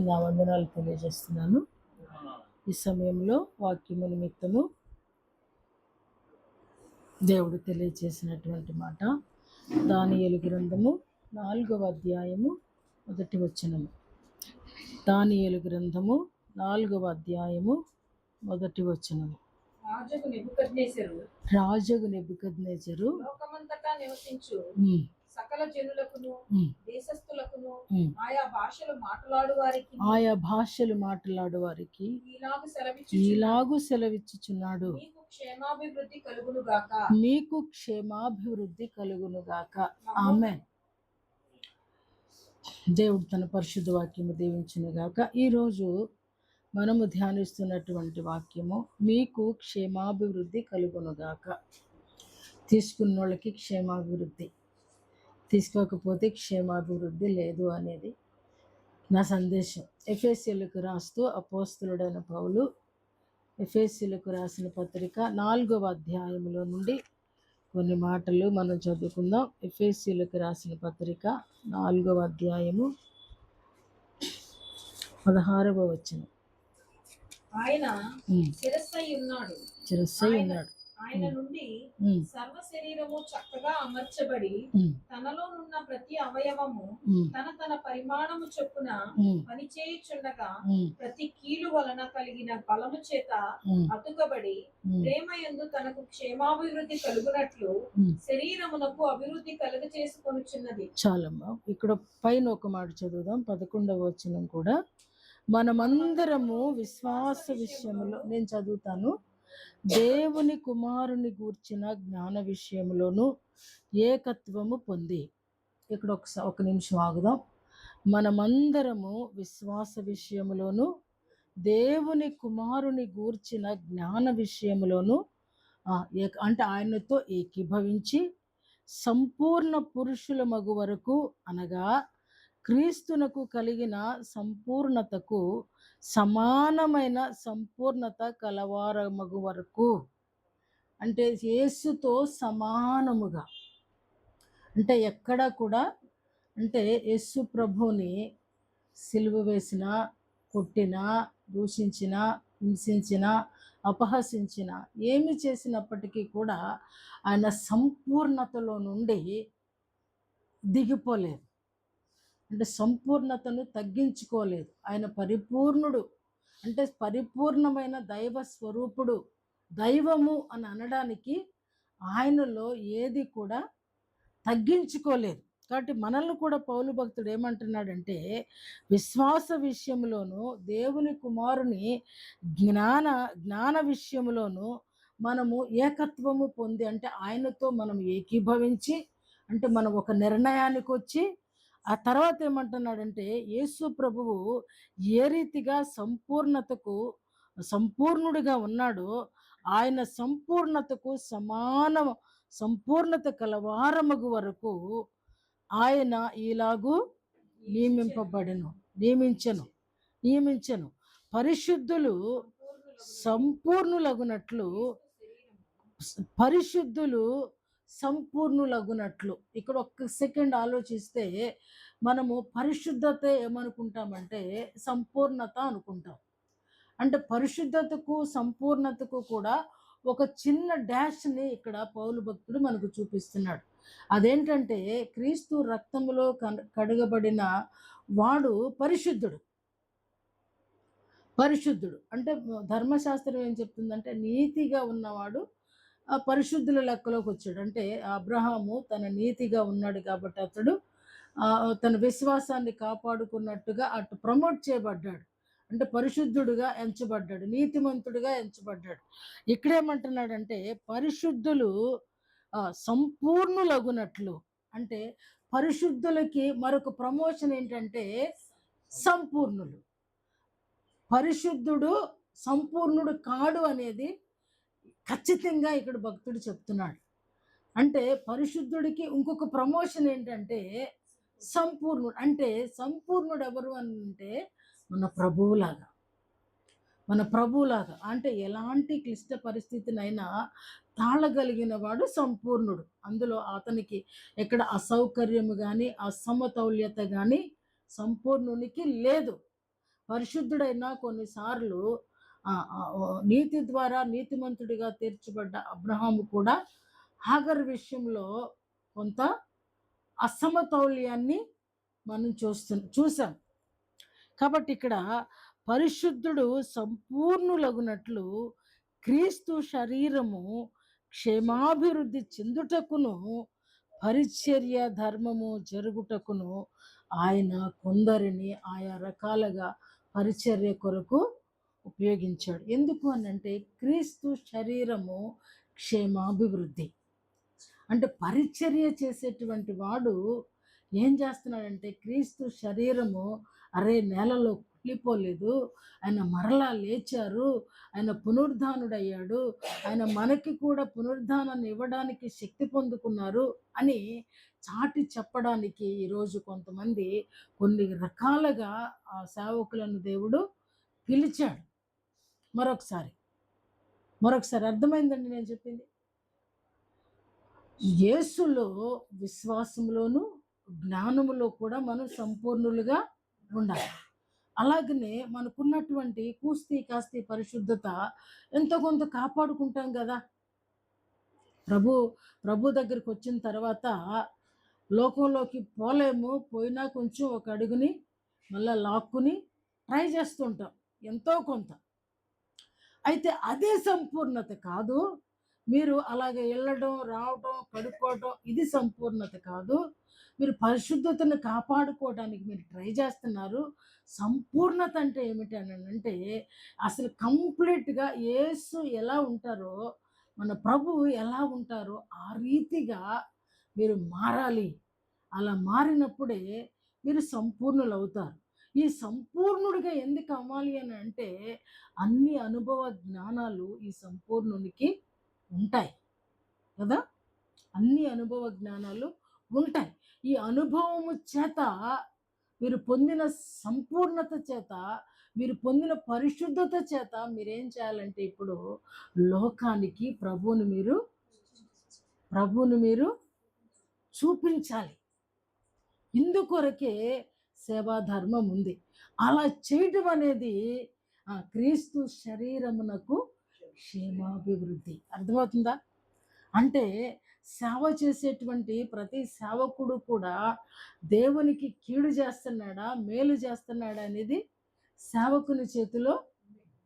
నా వందనాలు తెలియజేస్తున్నాను. ఈ సమయంలో వాక్యము నిమిత్తము దేవుడు తెలియజేసినటువంటి మాట దానియేలు గ్రంథము 4వ అధ్యాయము 1వ వచనము. దానియేలు గ్రంథము 4వ అధ్యాయము 1వ వచనము. రాజగు నెబుకద్నెజరు లోకమంతటా నివసించు సకల జనులకును దేశస్థులకును ఆయా భాషలు మాట్లాడు వారికి ఇలాగు సెలవిచ్చుచున్నాడు, మీకు క్షేమాభివృద్ధి కలుగును గాక. ఆమేన్. దేవుడు తన పరిశుద్ధ వాక్యము దీవించును గాక. ఈరోజు మనము ధ్యానిస్తున్నటువంటి వాక్యము మీకు క్షేమాభివృద్ధి కలుగును గాక. తీసుకున్న వాళ్ళకి క్షేమాభివృద్ధి, తీసుకోకపోతే క్షేమాభివృద్ధి లేదు అనేది నా సందేశం. ఎఫెసీయులకు రాస్తూ అపోస్తలుడైన పౌలు ఎఫెసీయులకు రాసిన పత్రిక 4వ అధ్యాయంలో నుండి కొన్ని మాటలు మనం చదువుకుందాం. ఎఫెసీయులకు రాసిన పత్రిక 4వ అధ్యాయము 16వ వచనం. ఆయన శిరస్సై ఉన్నాడు, ఆయన నుండి సర్వ శరీరము చక్కగా అమర్చబడి తనలోనున్న ప్రతి అవయవము తన తన పరిమాణము చొప్పున పనిచేయుచుండగా ప్రతి కీలు వలన కలిగిన బలము చేత అతుకబడి ప్రేమయందు తనకు క్షేమాభివృద్ధి కలుగునట్లు శరీరమునకు అభివృద్ధి కలుగ చేసుకొనుచున్నది. చాలమ్మా, ఇక్కడ పైన ఒక మాట చదువుదాం. 11వ వచనం కూడా, మనమందరము విశ్వాస విషయములో, నేను చదువుతాను, దేవుని కుమారుని గూర్చిన జ్ఞాన విషయంలోను ఏకత్వము పొంది. ఇక్కడ ఒక నిమిషం ఆగుదాం. మనమందరము విశ్వాస విషయములోను దేవుని కుమారుని గూర్చిన జ్ఞాన విషయములోను అంటే ఆయనతో ఏకీభవించి సంపూర్ణ పురుషుల మగు వరకు, అనగా క్రీస్తునకు కలిగిన సంపూర్ణతకు సమానమైన సంపూర్ణత కలవారమగు వరకు, అంటే యేసుతో సమానముగా, అంటే ఎక్కడ కూడా, అంటే యేసు ప్రభుని సిలువ వేసిన, కొట్టిన, దూషించిన, హింసించిన, అపహసించిన, ఏమి చేసినప్పటికీ కూడా ఆయన సంపూర్ణతలో నుండి దిగిపోలేదు. అంటే సంపూర్ణతను తగ్గించుకోలేదు. ఆయన పరిపూర్ణుడు, అంటే పరిపూర్ణమైన దైవ స్వరూపుడు. దైవము అని అనడానికి ఆయనలో ఏది కూడా తగ్గించుకోలేదు. కాబట్టి మనల్ని కూడా పౌలు భక్తుడు ఏమంటున్నాడంటే, విశ్వాస విషయంలోనూ దేవుని కుమారుని జ్ఞాన విషయంలోనూ మనము ఏకత్వము పొంది, అంటే ఆయనతో మనం ఏకీభవించి, అంటే మనం ఒక నిర్ణయానికి వచ్చి, ఆ తర్వాత ఏమంటున్నాడంటే, యేసు ప్రభువు ఏ రీతిగా సంపూర్ణుడిగా ఉన్నాడో ఆయన సంపూర్ణతకు సంపూర్ణత కలవారమగు వరకు ఆయన ఇలాగూ నియమించను. పరిశుద్ధులు సంపూర్ణులగునట్లు. ఇక్కడ ఒక్క సెకండ్ ఆలోచిస్తే మనము పరిశుద్ధత ఏమనుకుంటామంటే సంపూర్ణత అనుకుంటాం. అంటే పరిశుద్ధతకు సంపూర్ణతకు కూడా ఒక చిన్న డాష్ని ఇక్కడ పౌలు భక్తుడు మనకు చూపిస్తున్నాడు. అదేంటంటే, క్రీస్తు రక్తములో కడగబడిన వాడు పరిశుద్ధుడు. అంటే ధర్మశాస్త్రం ఏం చెప్తుందంటే, నీతిగా ఉన్నవాడు ఆ పరిశుద్ధుల లెక్కలోకి వచ్చాడు. అంటే అబ్రహాము తన నీతిగా ఉన్నాడు కాబట్టి అతడు తన విశ్వాసాన్ని కాపాడుకున్నట్టుగా అటు ప్రమోట్ చేయబడ్డాడు. అంటే పరిశుద్ధుడుగా ఎంచబడ్డాడు, నీతిమంతుడిగా ఎంచబడ్డాడు. ఇక్కడేమంటున్నాడంటే, పరిశుద్ధులు సంపూర్ణులగునట్లు. అంటే పరిశుద్ధులకి మరొక ప్రమోషన్ ఏంటంటే సంపూర్ణులు. పరిశుద్ధుడు సంపూర్ణుడు కాడు అనేది ఖచ్చితంగా ఇక్కడ భక్తుడు చెప్తున్నాడు. అంటే పరిశుద్ధుడికి ఇంకొక ప్రమోషన్ ఏంటంటే సంపూర్ణుడు. అంటే సంపూర్ణుడు ఎవరు అంటే మన ప్రభువులాగా, అంటే ఎలాంటి క్లిష్ట పరిస్థితినైనా తాళగలిగిన వాడు సంపూర్ణుడు. అందులో అతనికి ఎక్కడ అసౌకర్యము కానీ అసమతౌల్యత కానీ సంపూర్ణునికి లేదు. పరిశుద్ధుడైన కొన్నిసార్లు నీతి ద్వారా నీతిమంతుడిగా తీర్చబడ్డ అబ్రహాము కూడా హాగర్ విషయంలో కొంత అసమతౌల్యాన్ని మనం చూసాం. కాబట్టి ఇక్కడ పరిశుద్ధుడు సంపూర్ణులగునట్లు క్రీస్తు శరీరము క్షేమాభివృద్ధి చెందుటకును పరిచర్య ధర్మము జరుగుటకును ఆయన కొందరిని ఆయా రకాలుగా పరిచర్య కొరకు ఉపయోగించాడు. ఎందుకు అనంటే క్రీస్తు శరీరము క్షేమాభివృద్ధి అంటే పరిచర్య చేసేటువంటి వాడు ఏం చేస్తున్నాడంటే క్రీస్తు శరీరము నేలలో కుళ్ళిపోలేదు, ఆయన మరలా లేచారు, ఆయన పునరుద్ధానుడయ్యాడు, ఆయన మనకి కూడా పునరుద్ధానాన్ని ఇవ్వడానికి శక్తి పొందుకున్నారు అని చాటి చెప్పడానికి ఈరోజు కొంతమంది కొన్ని రకాలుగా ఆ సేవకులను దేవుడు పిలిచాడు. మరొకసారి అర్థమైందండి నేను చెప్పింది? యేసులో విశ్వాసంలోను జ్ఞానములో కూడా మనం సంపూర్ణులుగా ఉండాలి. అలాగనే మనకున్నటువంటి కాస్తి పరిశుద్ధత ఎంతో కొంత కాపాడుకుంటాం కదా. ప్రభు దగ్గరికి వచ్చిన తర్వాత లోకంలోకి పోలేము, పోయినా కొంచెం ఒక అడుగుని మళ్ళీ లాక్కుని ట్రై చేస్తుంటాం ఎంతో కొంత. అయితే అదే సంపూర్ణత కాదు. మీరు అలాగే వెళ్ళడం, రావటం, కడుక్కోవటం ఇది సంపూర్ణత కాదు. మీరు పరిశుద్ధతను కాపాడుకోవడానికి మీరు ట్రై చేస్తున్నారు. సంపూర్ణత అంటే ఏమిటి అని అంటే అసలు కంప్లీట్గా యేసు ఎలా ఉంటారో, మన ప్రభువు ఎలా ఉంటారో ఆ రీతిగా మీరు మారాలి. అలా మారినప్పుడే మీరు సంపూర్ణులు అవుతారు. ఈ సంపూర్ణుడిగా ఎందుకు అవ్వాలి అని అంటే అన్ని అనుభవ జ్ఞానాలు ఈ సంపూర్ణునికి ఉంటాయి కదా. అన్ని అనుభవ జ్ఞానాలు ఉంటాయి. ఈ అనుభవము చేత మీరు పొందిన సంపూర్ణత చేత, మీరు పొందిన పరిశుద్ధత చేత మీరేం చేయాలంటే ఇప్పుడు లోకానికి ప్రభువుని మీరు చూపించాలి. ఇందుకొరకే సేవా ధర్మం ఉంది. అలా చేయటం అనేది క్రీస్తు శరీరమునకు క్షేమాభివృద్ధి. అర్థమవుతుందా? అంటే సేవ చేసేటువంటి ప్రతి సేవకుడు కూడా దేవునికి కీడు చేస్తున్నాడా, మేలు చేస్తున్నాడా అనేది సేవకుని చేతిలో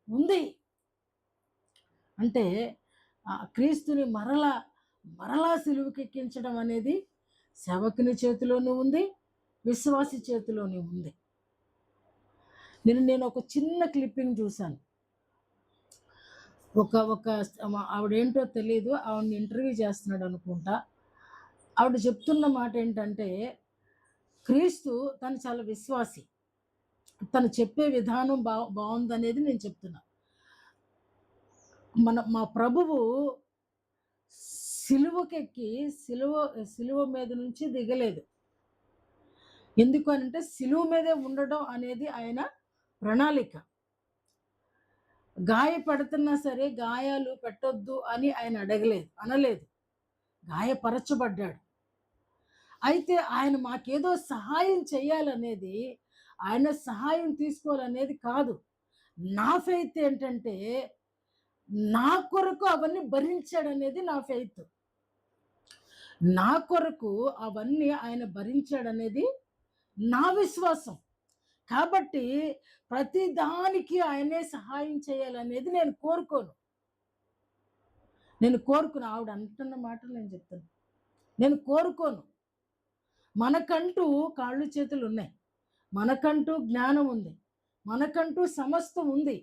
ఉంది. అంటే క్రీస్తుని మరలా సిలువకెక్కించడం అనేది సేవకుని చేతిలోనూ ఉంది, విశ్వాసి చేతిలోనే ఉంది. నేను ఒక చిన్న క్లిప్పింగ్ చూశాను. ఒక ఆవిడేంటో తెలియదు, ఆవిడని ఇంటర్వ్యూ చేస్తున్నాడు అనుకుంటా. ఆవిడ చెప్తున్న మాట ఏంటంటే క్రీస్తు తను చాలా విశ్వాసి, తను చెప్పే విధానం బాగుందనేది నేను చెప్తున్నా. మా ప్రభువు సిలువకెక్కి సిలువ మీద నుంచి దిగలేదు. ఎందుకు అంటే సిలువ మీదే ఉండడం అనేది ఆయన ప్రణాళిక. గాయపడుతున్నా సరే గాయాలు పెట్టొద్దు అని ఆయన అనలేదు. గాయపరచబడ్డాడు. అయితే ఆయన మాకేదో సహాయం చేయాలనేది, ఆయన సహాయం తీసుకోవాలనేది కాదు. నా ఫెయిత్ ఏంటంటే నా కొరకు అవన్నీ భరించాడనేది నా ఫెయిత్. నా కొరకు అవన్నీ ఆయన భరించాడనేది నా విశ్వాసం. కాబట్టి ప్రతి దానికి ఆయనే సహాయం చేయాలనేది నేను కోరుకోను. ఆవిడ అంటున్న మాటలు నేను చెప్తాను. నేను కోరుకోను. మనకంటూ కాళ్ళు చేతులు ఉన్నాయి, మనకంటూ జ్ఞానం ఉంది, మనకంటూ సమస్తం ఉంది.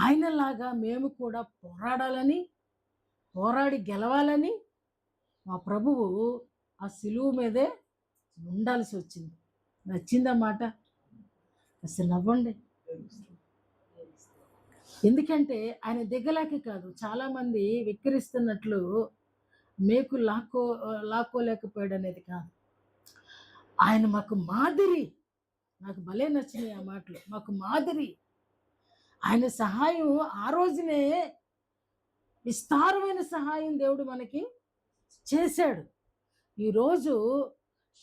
ఆయనలాగా మేము కూడా పోరాడి గెలవాలని మా ప్రభువు ఆ సిలువ మీదే ఉండాల్సి వచ్చింది. నచ్చిందా మాట? అసలు నవ్వండి. ఎందుకంటే ఆయన దిగలేక కాదు, చాలామంది విక్కిరిస్తున్నట్లు మేకు లాక్కోలేకపోయాడు అనేది కాదు. ఆయన మాకు మాదిరి. నాకు భలే నచ్చినాయి ఆ మాటలు. మాకు మాదిరి. ఆయన సహాయం ఆ రోజునే విస్తారమైన సహాయం దేవుడు మనకి చేశాడు. ఈరోజు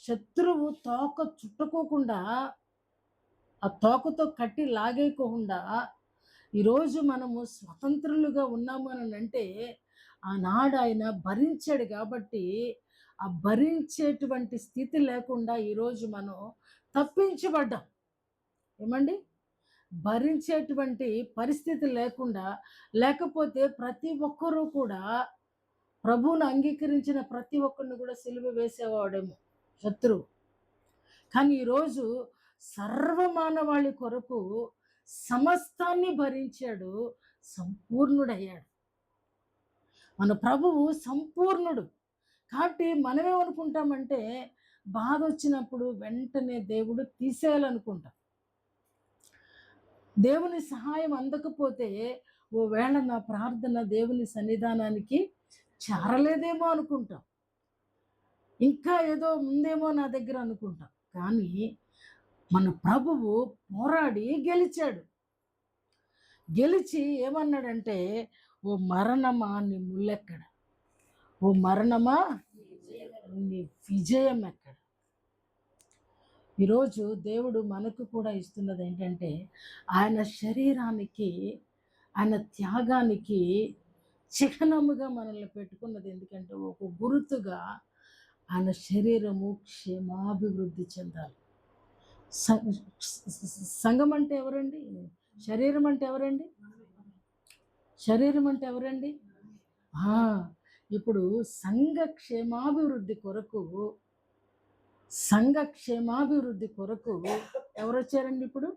శత్రువు తోక చుట్టుకోకుండా ఆ తోకతో కట్టి లాగేయకుండా ఈరోజు మనము స్వతంత్రులుగా ఉన్నాము అని అంటే ఆనాడు ఆయన భరించాడు కాబట్టి ఆ భరించేటువంటి స్థితి లేకుండా ఈరోజు మనం తప్పించబడ్డాం. ఏమండి? భరించేటువంటి పరిస్థితి లేకుండా, లేకపోతే ప్రతి ఒక్కరూ కూడా ప్రభువును అంగీకరించిన ప్రతి ఒక్కరిని కూడా సిలువ వేసేవాడేమో శత్రువు. కానీ ఈరోజు సర్వమానవాళి కొరకు సమస్తాన్ని భరించాడు, సంపూర్ణుడయ్యాడు. మన ప్రభువు సంపూర్ణుడు. కాబట్టి మనమేమనుకుంటామంటే బాధ వచ్చినప్పుడు వెంటనే దేవుడు తీసేయాలనుకుంటాం. దేవుని సహాయం అందకపోతే ఓవేళ నా ప్రార్థన దేవుని సన్నిధానానికి చేరలేదేమో అనుకుంటాం. ఇంకా ఏదో ఉందేమో నా దగ్గర అనుకుంటాం. కానీ మన ప్రభువు పోరాడి గెలిచాడు. గెలిచి ఏమన్నాడంటే, ఓ మరణమా నీ ముల్లెక్కడ, ఓ మరణమా నీ విజయం ఎక్కడ. ఈరోజు దేవుడు మనకు కూడా ఇస్తున్నది ఏంటంటే, ఆయన శరీరానికి, ఆయన త్యాగానికి చిహ్నముగా మనల్ని పెట్టుకున్నది. ఎందుకంటే ఒక గుర్తుగా ఆయన శరీరము క్షేమాభివృద్ధి చెందాలి. సంఘం అంటే ఎవరండి? శరీరం అంటే ఎవరండి? శరీరం అంటే ఎవరండి? ఇప్పుడు సంఘ క్షేమాభివృద్ధి కొరకు ఎవరు వచ్చారండి? ఇప్పుడు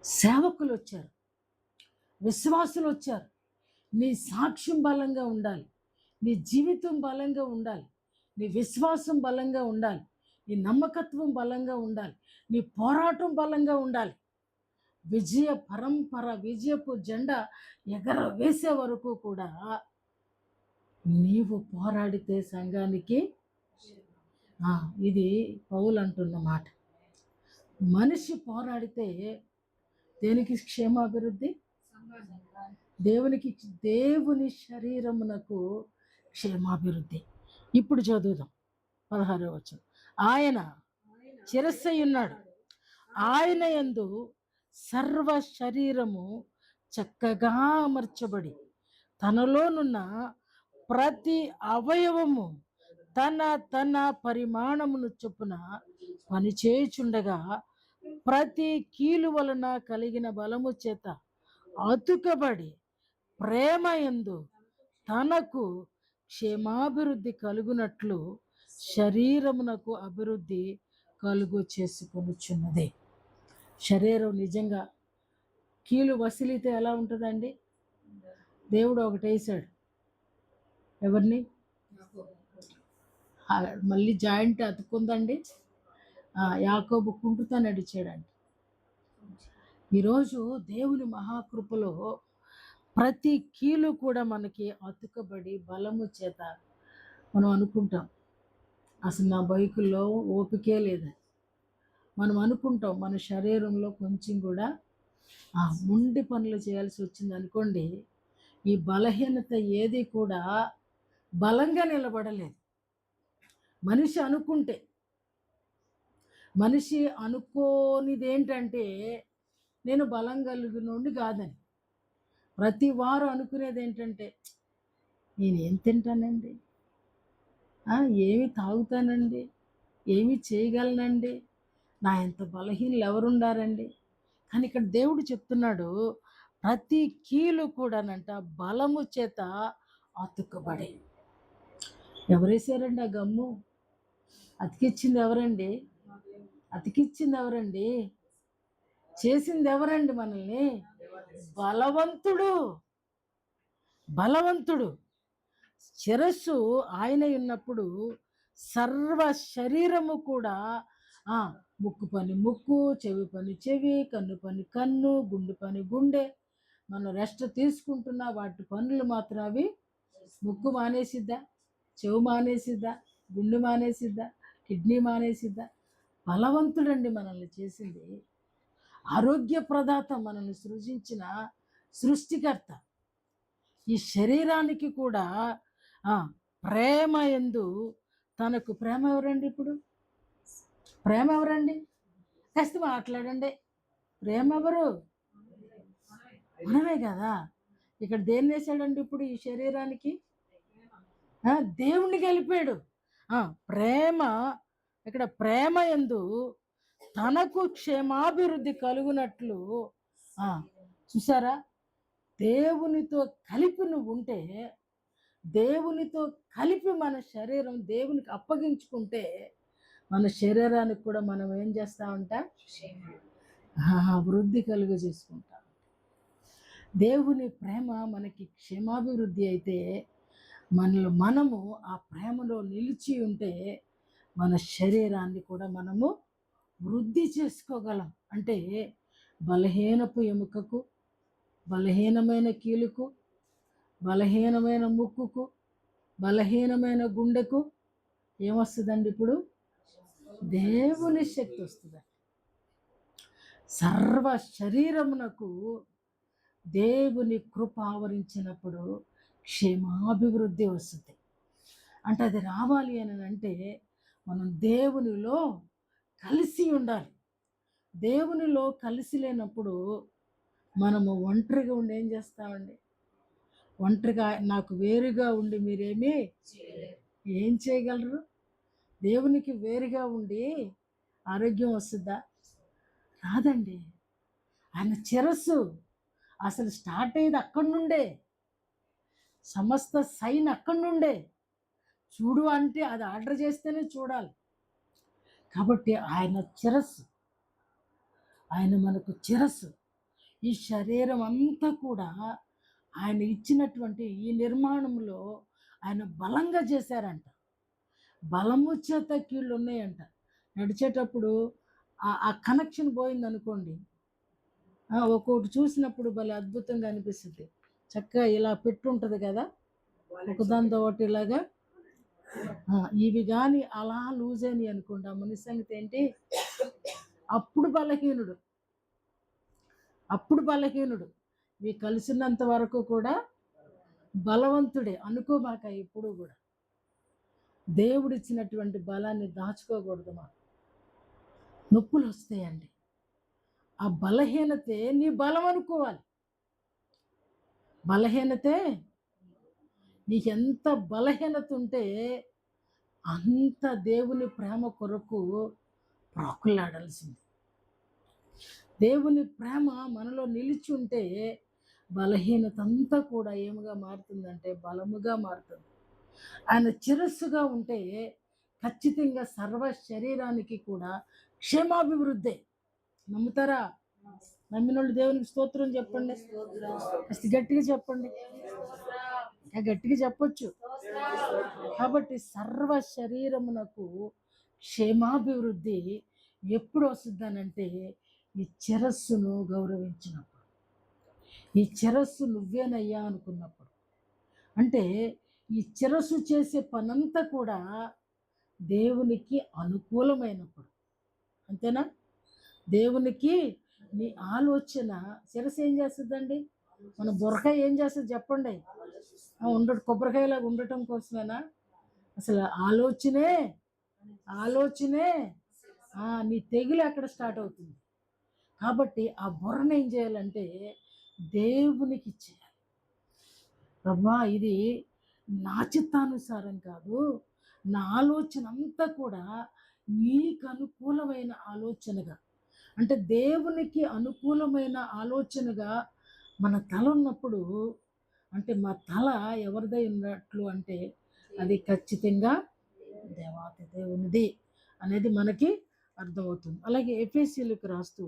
సేవకులు వచ్చారు, విశ్వాసులు వచ్చారు. నీ సాక్ష్యం బలంగా ఉండాలి, నీ జీవితం బలంగా ఉండాలి, నీ విశ్వాసం బలంగా ఉండాలి, నీ నమ్మకత్వం బలంగా ఉండాలి, నీ పోరాటం బలంగా ఉండాలి. విజయ పరంపర, విజయపు జెండా ఎగరవేసే వరకు కూడా నీవు పోరాడితే సంఘానికి, ఇది పౌలు అంటున్న మాట, మనిషి పోరాడితే దేనికి క్షేమాభివృద్ధి? దేవుని శరీరమునకు క్షేమాభివృద్ధి. ఇప్పుడు చదువుదాం 16వ వచనం. ఆయన శిరస్సై ఉన్నాడు, ఆయన యందు సర్వ శరీరము చక్కగా అమర్చబడి తనలోనున్న ప్రతి అవయవము తన తన పరిమాణమును చొప్పున పనిచేయుచుండగా ప్రతి కీలు వలన కలిగిన బలము చేత అతుకబడి ప్రేమ యందు తనకు క్షేమాభివృద్ధి కలుగునట్లు శరీరమునకు అభివృద్ధి కలుగు చేసుకొనుచున్నది. శరీరం నిజంగా కీలు వసిలితే ఎలా ఉంటుందండి? దేవుడు ఒకటి వేసాడు. ఎవరిని? మళ్ళీ జాయింట్ అతుక్కుందండి. యాకోబు కుంటుతా నడిచాడండి. ఈరోజు దేవుని మహాకృపలో ప్రతి కీలు కూడా మనకి అతుకబడి బలము చేత మనం అనుకుంటాం, అసలు నా బైకుల్లో ఓపికే లేదని మనం అనుకుంటాం. మన శరీరంలో కొంచెం కూడా ముండి పనులు చేయాల్సి వచ్చింది అనుకోండి, ఈ బలహీనత ఏది కూడా బలంగా నిలబడలేదు. మనిషి అనుకుంటే, మనిషి అనుకోనిది ఏంటంటే నేను బలం కలిగినోడిని కాదని. ప్రతి వారు అనుకునేది ఏంటంటే నేనేం తింటానండి, ఏమి తాగుతానండి, ఏమి చేయగలనండి, నా ఎంత బలహీనలు ఎవరుండారండి. కానీ ఇక్కడ దేవుడు చెప్తున్నాడు, ప్రతి కీలు కూడానంట బలము చేత అతుకబడి. ఎవరేసారండి ఆ గమ్ము? అతికిచ్చింది ఎవరండి? చేసింది ఎవరండి మనల్ని? బలవంతుడు. శిరస్సు ఆయన ఉన్నప్పుడు సర్వ శరీరము కూడా ముక్కు పని ముక్కు, చెవి పని చెవి, కన్ను పని కన్ను, గుండె పని గుండె. మనం రెస్ట్ తీసుకుంటున్నా వాటి పనులు మాత్రం అవి ముక్కు మానేసిద్దా, చెవు మానేసిద్దా, గుండె మానేసిద్దా, కిడ్నీ మానేసిద్దా? బలవంతుడండి మనల్ని చేసింది. ఆరోగ్య ప్రదాత, మనల్ని సృజించిన సృష్టికర్త. ఈ శరీరానికి కూడా ప్రేమ యందు తనకు ప్రేమ ఎవరండి? ఇప్పుడు ప్రేమ ఎవరండి? కాస్త మాట్లాడండి. ప్రేమ ఎవరు? మనమే కదా. ఇక్కడ దేన్ని వేసాడండి ఇప్పుడు ఈ శరీరానికి? దేవుణ్ణి కలిపాడు. ప్రేమ, ఇక్కడ ప్రేమ యందు తనకు క్షేమాభివృద్ధి కలుగునట్లు. చూసారా, దేవునితో కలిపి నువ్వు ఉంటే, దేవునితో కలిపి మన శరీరం దేవునికి అప్పగించుకుంటే, మన శరీరానికి కూడా మనం ఏం చేస్తామంట? వృద్ధి కలుగు చేసుకుంటాం. దేవుని ప్రేమ మనకి క్షేమాభివృద్ధి అయితే, మనము ఆ ప్రేమలో నిలిచి ఉంటే మన శరీరాన్ని కూడా మనము వృద్ధి చేసుకోగలం. అంటే బలహీనపు ఎముకకు, బలహీనమైన కీలుకు, బలహీనమైన ముక్కుకు, బలహీనమైన గుండెకు ఏమొస్తుందండి ఇప్పుడు? దేవుని శక్తి వస్తుంది. సర్వ శరీరమునకు దేవుని కృప ఆవరించినప్పుడు క్షేమాభివృద్ధి వస్తుంది. అంటే అది రావాలి అని అంటే మనం దేవునిలో కలిసి ఉండాలి. దేవునిలో కలిసి లేనప్పుడు మనము ఒంటరిగా ఉండి ఏం చేస్తామండి? ఒంటరిగా నాకు వేరుగా ఉండి మీరేమీ ఏం చేయగలరు? దేవునికి వేరుగా ఉండి ఆరోగ్యం వస్తుందా? రాదండి. ఆయన శిరస్సు అసలు స్టార్ట్ అయ్యేది అక్కడి నుండే, సమస్త సైన్ అక్కడి నుండే. చూడు అంటే అది ఆర్డర్ చేస్తేనే చూడాలి. కాబట్టి ఆయన శిరస్సు, ఆయన మనకు శిరస్సు. ఈ శరీరం అంతా కూడా ఆయన ఇచ్చినటువంటి ఈ నిర్మాణంలో ఆయన బలంగా చేశారంట. బలము చేత కీళ్ళు ఉన్నాయంట. నడిచేటప్పుడు ఆ కనెక్షన్ పోయిందనుకోండి, ఒక్కొక్కటి చూసినప్పుడు భలే అద్భుతంగా అనిపిస్తుంది. చక్కగా ఇలా పెట్టుంటుంది కదా, ఒకదాంతో ఒకటి ఇలాగా. ఇవి కానీ అలా లూజ్ అయినాయి అనుకోండి, ఆ మనిషి సంగతి ఏంటి? అప్పుడు బలహీనుడు. ఇవి కలిసినంత వరకు కూడా బలవంతుడే అనుకోమాక. ఎప్పుడు కూడా దేవుడిచ్చినటువంటి బలాన్ని దాచుకోకూడదు. మాకు నొప్పులు వస్తాయండి, ఆ బలహీనతే నీ బలం అనుకోవాలి. బలహీనతే నీకెంత బలహీనత ఉంటే అంత దేవుని ప్రేమ కొరకు ప్రాకులాడాల్సింది. దేవుని ప్రేమ మనలో నిలిచి ఉంటే బలహీనత అంతా కూడా ఏముగా మారుతుందంటే బలముగా మారుతుంది. ఆయన శిరస్సుగా ఉంటే ఖచ్చితంగా సర్వ శరీరానికి కూడా క్షేమాభివృద్ధి. నమ్ముతారా? నమ్మిన వాళ్ళు దేవునికి స్తోత్రం చెప్పండి. అసలు గట్టిగా చెప్పండి, గట్టిగా చెప్పొచ్చు. కాబట్టి సర్వ శరీరమునకు క్షేమాభివృద్ధి ఎప్పుడు వస్తుందనంటే ఈ శిరస్సును గౌరవించినప్పుడు, ఈ శిరస్సు నువ్వేనయ్యా అనుకున్నప్పుడు. అంటే ఈ శిరస్సు చేసే పనంతా కూడా దేవునికి అనుకూలమైనప్పుడు. అంతేనా? దేవునికి నీ ఆలోచన శిరస్సు ఏం చేస్తుందండి? మన బుర్రకాయ ఏం చేస్తుంది చెప్పండి? కొబ్బరికాయలాగా ఉండటం కోసమేనా? అసలు ఆలోచనే నీ తెగులు ఎక్కడ స్టార్ట్ అవుతుంది. కాబట్టి ఆ బుర్రను ఏం చేయాలంటే దేవునికి ఇచ్చేయాలి. ప్రభా, ఇది నా చిత్తానుసారం కాదు, నా ఆలోచన అంతా కూడా నీకు అనుకూలమైన ఆలోచనగా, అంటే దేవునికి అనుకూలమైన ఆలోచనగా మన తల ఉన్నప్పుడు, అంటే మా తల ఎవరిదై ఉన్నట్లు అంటే అది ఖచ్చితంగా దేవాతి దేవునిది అనేది మనకి అర్థమవుతుంది. అలాగే ఎఫెసీయులకు రాస్తూ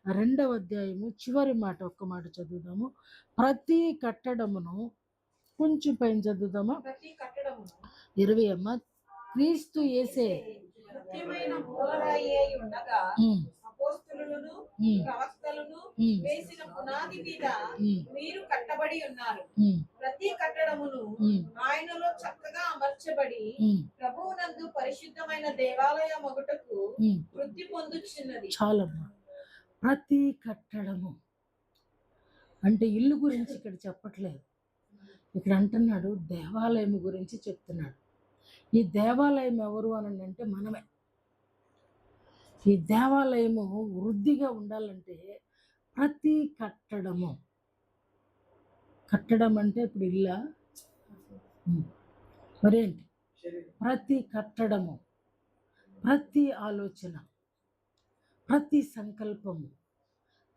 2వ అధ్యాయము చివరి మాట ఒక్క మాట చదువుదాము. ప్రతి కట్టడమును, కొంచెం పైన చదువుదామా, 20 అమ్మ. క్రీస్తు యేసే అపోస్తలులను ప్రవక్తలను వేసిన పునాది మీద మీరు కట్టబడి ఉన్నారు. ప్రతి కట్టడమును ఆయనలో చక్కగా అమర్చబడి ప్రభువునందు పరిశుద్ధమైన దేవాలయం ఒకటకు వృద్ధి పొందుచున్నది. చాలమ్మా. ప్రతి కట్టడము అంటే ఇల్లు గురించి ఇక్కడ చెప్పట్లేదు. ఇక్కడ అంటున్నాడు దేవాలయం గురించి చెప్తున్నాడు. ఈ దేవాలయం ఎవరు అని అంటే మనమే. ఈ దేవాలయము వృద్ధిగా ఉండాలంటే ప్రతి కట్టడము, కట్టడం అంటే ఇప్పుడు ఇల్లా మరేంటి, ప్రతి కట్టడము, ప్రతి ఆలోచన, ప్రతి సంకల్పము,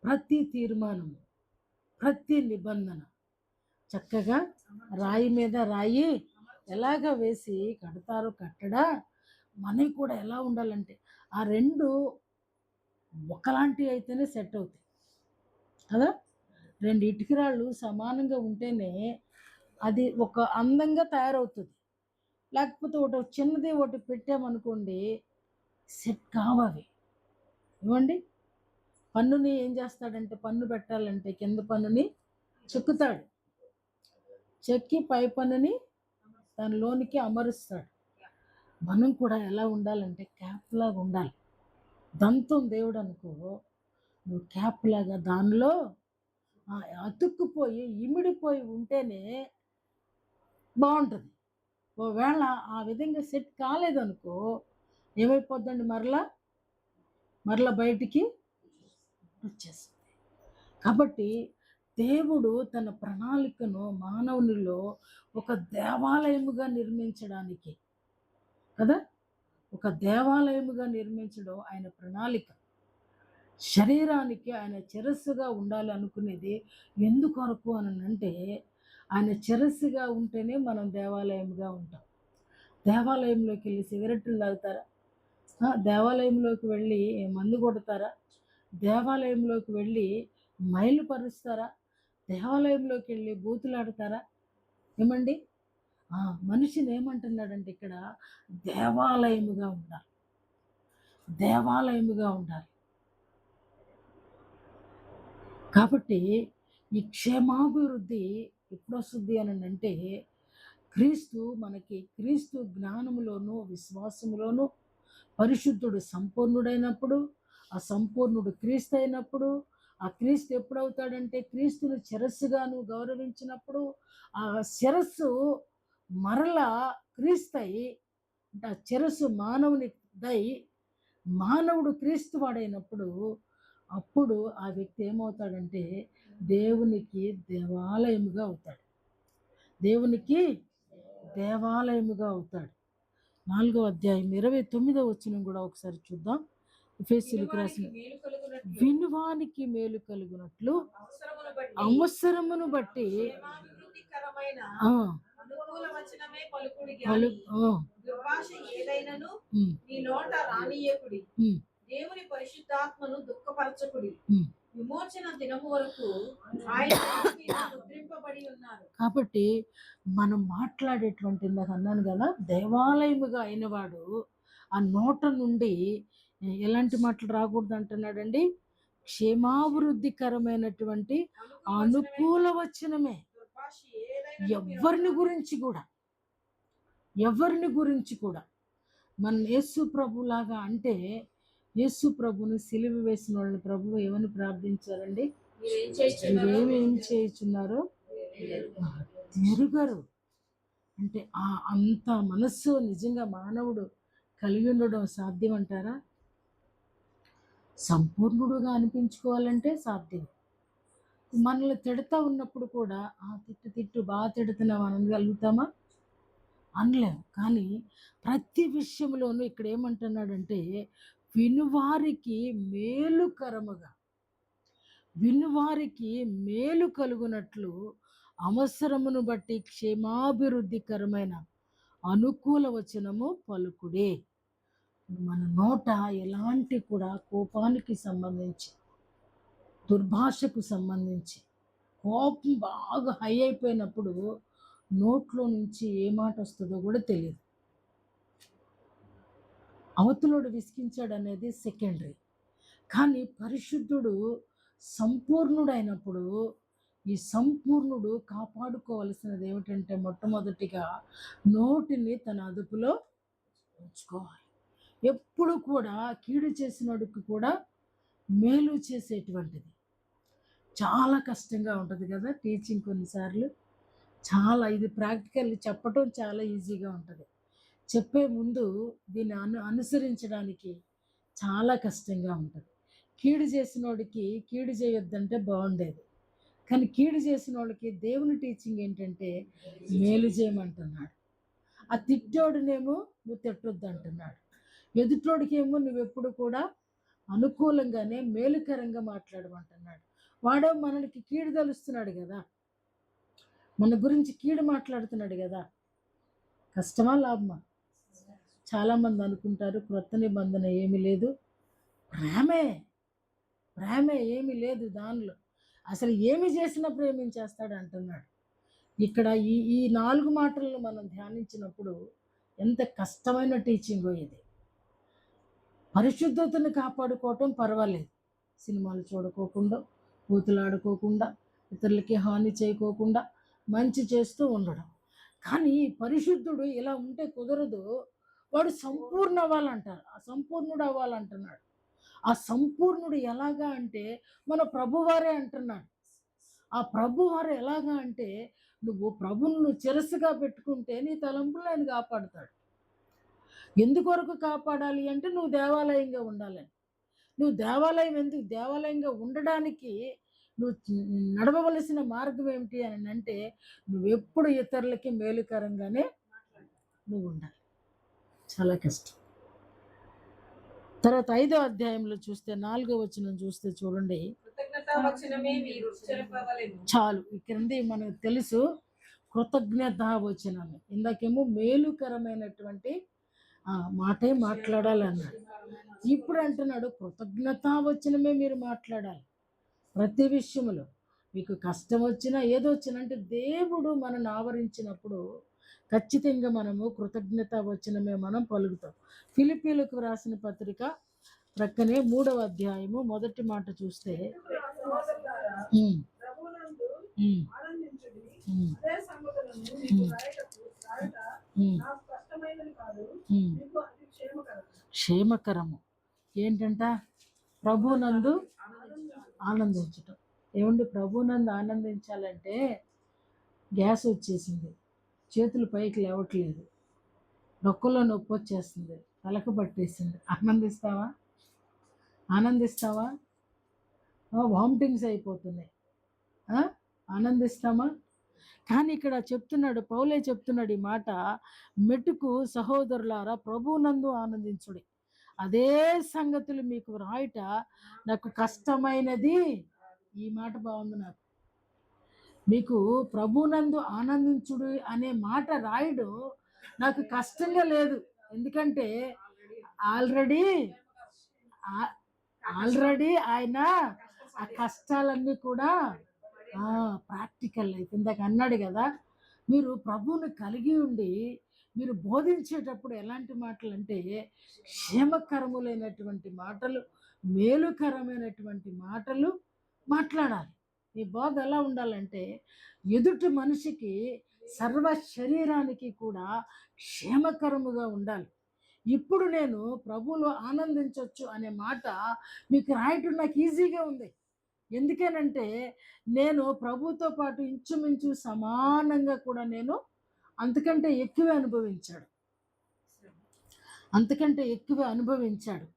ప్రతి తీర్మానము, ప్రతి నిబంధన చక్కగా రాయి మీద రాయి ఎలాగ వేసి కడతారో కట్టడా, మనవి కూడా ఎలా ఉండాలంటే ఆ రెండు ఒకలాంటివి అయితేనే సెట్ అవుతాయి కదా. రెండు ఇటుకరాళ్ళు సమానంగా ఉంటేనే అది ఒక అందంగా తయారవుతుంది. లేకపోతే ఒకటి చిన్నది ఒకటి పెట్టామనుకోండి సెట్ కావాలి. ఇవ్వండి, పన్నుని ఏం చేస్తాడంటే, పన్ను పెట్టాలంటే కింద పన్నుని చెక్కుతాడు, చెక్కి పై పన్నుని దానిలోనికి అమరుస్తాడు. మనం కూడా ఎలా ఉండాలంటే క్యాప్ లాగా ఉండాలి. దంతం దేవుడు అనుకో, నువ్వు క్యాప్ లాగా దానిలో అతుక్కుపోయి ఇమిడిపోయి ఉంటేనే బాగుంటుంది. ఒకవేళ ఆ విధంగా సెట్ కాలేదనుకో ఏమైపోద్దండి, మరలా బయటికి వచ్చేస్తుంది. కాబట్టి దేవుడు తన ప్రణాళికను మానవునిలో ఒక దేవాలయముగా నిర్మించడానికి కదా, ఒక దేవాలయముగా నిర్మించడం ఆయన ప్రణాళిక. శరీరానికి ఆయన శిరస్సుగా ఉండాలి అనుకునేది ఎందుకొరకు అని అంటే, ఆయన శిరస్సుగా ఉంటేనే మనం దేవాలయముగా ఉంటాం. దేవాలయంలోకి వెళ్ళి సిగరెట్లు తాగుతారా? దేవాలయంలోకి వెళ్ళి మందు కొడతారా? దేవాలయంలోకి వెళ్ళి మైలు పరుస్తారా? దేవాలయంలోకి వెళ్ళి బూతులాడతారా? ఏమండి, మనిషిని ఏమంటున్నాడంటే ఇక్కడ దేవాలయముగా ఉండాలి, దేవాలయముగా ఉండాలి. కాబట్టి ఈ క్షేమాభివృద్ధి ఎప్పుడు వస్తుంది అని అంటే, క్రీస్తు జ్ఞానములోను విశ్వాసములోను పరిశుద్ధుడు సంపూర్ణుడైనప్పుడు, ఆ సంపూర్ణుడు క్రీస్తు అయినప్పుడు, ఆ క్రీస్తు ఎప్పుడవుతాడంటే క్రీస్తును శిరస్సుగాను గౌరవించినప్పుడు, ఆ శిరస్సు మరలా క్రీస్తై, అంటే ఆ శిరస్సు మానవుని దై మానవుడు క్రీస్తు వాడైనప్పుడు, అప్పుడు ఆ వ్యక్తి ఏమవుతాడంటే దేవునికి దేవాలయముగా అవుతాడు, దేవునికి దేవాలయముగా అవుతాడు. 4వ అధ్యాయం 29వ వచనం కూడా ఒకసారి చూద్దాం. ఎఫెసీయులకు రాసిన వినువానికి మేలు కలుగునట్లు అవసరమును బట్టి దేవుని పరిశుద్ధాత్మను దుఃఖపరచకుడి, విమోచన దినము వరకు ఆయన ముద్రింపబడి ఉన్నారు. కాబట్టి మనం మాట్లాడేటువంటి, ఇందాక అన్నాను కదా, దేవాలయముగా అయినవాడు ఆ నోట నుండి ఎలాంటి మాటలు రాకూడదు అంటున్నాడండి, క్షేమాభివృద్ధికరమైనటువంటి అనుకూల వచనమే. ఎవరిని గురించి కూడా మన యేసు ప్రభులాగా అంటే, యేసు ప్రభుని సిలువ వేసిన వాళ్ళని ప్రభువు ఏమని ప్రార్థించారండి, మీరేమేం చేయుచున్నారో ఎరుగరు అంటే, అంత మనస్సు నిజంగా మానవుడు కలిగి ఉండడం సాధ్యం అంటారా? సంపూర్ణుడుగా అనిపించుకోవాలంటే సాధ్యం. మనల్ని తిడతా ఉన్నప్పుడు కూడా తిట్టు బాగా తిడుతున్నావు అనగలుగుతామా? అనలేము. కానీ ప్రతి విషయంలోనూ ఇక్కడ ఏమంటున్నాడంటే, వినువారికి మేలు కలుగునట్లు అవసరమును బట్టి క్షేమాభివృద్ధికరమైన అనుకూల వచనము పలుకుడే. మన నోట ఎలాంటి కూడా కోపానికి సంబంధించి, దుర్భాషకు సంబంధించి, కోపం బాగా హై అయిపోయినప్పుడు నోట్లో నుంచి ఏ మాట వస్తుందో కూడా తెలియదు. అవతలోడు విసిగించాడు అనేది సెకండరీ. కానీ పరిశుద్ధుడు సంపూర్ణుడైనప్పుడు ఈ సంపూర్ణుడు కాపాడుకోవలసినది ఏమిటంటే, మొట్టమొదటిగా నోటిని తన అదుపులో ఉంచుకోవాలి. ఎప్పుడు కూడా కీడు చేసినోడికి కూడా మేలు చేసేటువంటిది. చాలా కష్టంగా ఉంటుంది కదా టీచింగ్ కొన్నిసార్లు. చాలా ఇది ప్రాక్టికల్ చెప్పటం చాలా ఈజీగా ఉంటుంది, చెప్పే ముందు దీన్ని అనుసరించడానికి చాలా కష్టంగా ఉంటుంది. కీడు చేసినోడికి కీడు చేయొద్దంటే బాగుండేది, కానీ కీడు చేసిన వాళ్ళకి దేవుని టీచింగ్ ఏంటంటే మేలు చేయమంటున్నాడు. ఆ తిట్టోడినేమో నువ్వు తిట్టొద్దు అంటున్నాడు. ఎదుటోడికేమో నువ్వెప్పుడు కూడా అనుకూలంగానే మేలుకరంగా మాట్లాడమంటున్నాడు. వాడో మనకి కీడు తలుస్తున్నాడు కదా, మన గురించి కీడు మాట్లాడుతున్నాడు కదా. కష్టమా లాభమా? చాలామంది అనుకుంటారు క్రొత్త నిబంధన ఏమీ లేదు, ప్రేమే ప్రేమే ఏమీ లేదు దానిలో, అసలు ఏమి చేసినా ప్రేమించేస్తాడు అంటున్నాడు. ఇక్కడ ఈ 4 మాటలను మనం ధ్యానించినప్పుడు ఎంత కష్టమైన టీచింగో ఇది. పరిశుద్ధతను కాపాడుకోవటం పర్వాలేదు, సినిమాలు చూడుకోకుండా, కూతులాడుకోకుండా, ఇతరులకి హాని చేయకోకుండా మంచి చేస్తూ ఉండడం. కానీ పరిశుద్ధుడు ఇలా ఉంటే కుదరదు, వాడు సంపూర్ణ అవ్వాలంటారు, ఆ సంపూర్ణుడు అవ్వాలంటున్నాడు. ఆ సంపూర్ణుడు ఎలాగా అంటే మన ప్రభువారే అంటున్నాడు. ఆ ప్రభువారు ఎలాగా అంటే నువ్వు ప్రభువును చిరస్సుగా పెట్టుకుంటే నీ తలంపులు ఆయన కాపాడుతాడు. ఎందుకొరకు కాపాడాలి అంటే నువ్వు దేవాలయంగా ఉండాలని. నువ్వు దేవాలయం ఎందుకు దేవాలయంగా ఉండడానికి నువ్వు నడవవలసిన మార్గం ఏమిటి అని అంటే నువ్వెప్పుడు ఇతరులకి మేలుకరంగానే నువ్వు ఉండాలి. చాలా కష్టం. తర్వాత 5వ అధ్యాయంలో చూస్తే 4వ వచనం చూస్తే చూడండి, కృతజ్ఞతావచనమే మీరు ఉచ్చరింపవలెను. చాలు ఇక్కడంది మనకు తెలుసు కృతజ్ఞతావచనమే. ఇందాకేమో మేలుకరమైనటువంటి మాటే మాట్లాడాలన్నాడు, ఇప్పుడు అంటున్నాడు కృతజ్ఞతావచనమే మీరు మాట్లాడాలి. ప్రతి విషయంలో మీకు కష్టం వచ్చినా ఏదో వచ్చినా అంటే దేవుడు మనల్ని ఆవరించినప్పుడు ఖచ్చితంగా మనము కృతజ్ఞతావచనమే మనం పలుకుతాం. ఫిలిప్పీలకు రాసిన పత్రిక ప్రక్కనే 3వ అధ్యాయము మొదటి మాట చూస్తే సహోదరులారా, ప్రభువునందు ఆనందించుడి. అదే సంగతులను మీకు రాయట నాకు కష్టమైనది కాదు, మీకు అది క్షేమకరము. ఏంటంట? ప్రభునందు ఆనందించటం. ఏమండి, ప్రభునందు ఆనందించాలంటే గ్యాస్ వచ్చేసింది, చేతులు పైకి లేవట్లేదు, డొక్కలో నొప్పి వచ్చేస్తుంది, తలకు పట్టేసింది, ఆనందిస్తావా? ఆనందిస్తావా? వామిటింగ్స్ అయిపోతున్నాయి, ఆనందిస్తామా? కానీ ఇక్కడ చెప్తున్నాడు, పౌలే చెప్తున్నాడు ఈ మాట, మెట్టుకు సహోదరులారా ప్రభువునందు ఆనందించుడి. అదే సంగతులు మీకు రాయట నాకు కష్టమైనది. ఈ మాట బాగుంది నాకు. మీకు ప్రభునందు ఆనందించుడు అనే మాట రాయడు నాకు కష్టంగా లేదు, ఎందుకంటే ఆల్రెడీ ఆయన ఆ కష్టాలన్నీ కూడా ప్రాక్టికల్ లైఫ్. ఇందాక అన్నాడు కదా, మీరు ప్రభువుని కలిగి ఉండి మీరు బోధించేటప్పుడు ఎలాంటి మాటలు అంటే క్షేమకరములైనటువంటి మాటలు, మేలుకరమైనటువంటి మాటలు మాట్లాడాలి. ఈ బోధ ఎలా ఉండాలంటే ఎదుటి మనిషికి సర్వ శరీరానికి కూడా క్షేమకరముగా ఉండాలి. ఇప్పుడు నేను ప్రభువులో ఆనందించవచ్చు అనే మాట మీకు రాయటం నాకు ఈజీగా ఉంది. ఎందుకేనంటే నేను ప్రభుతో పాటు ఇంచుమించు సమానంగా కూడా నేను అంతకంటే ఎక్కువే అనుభవించాడు.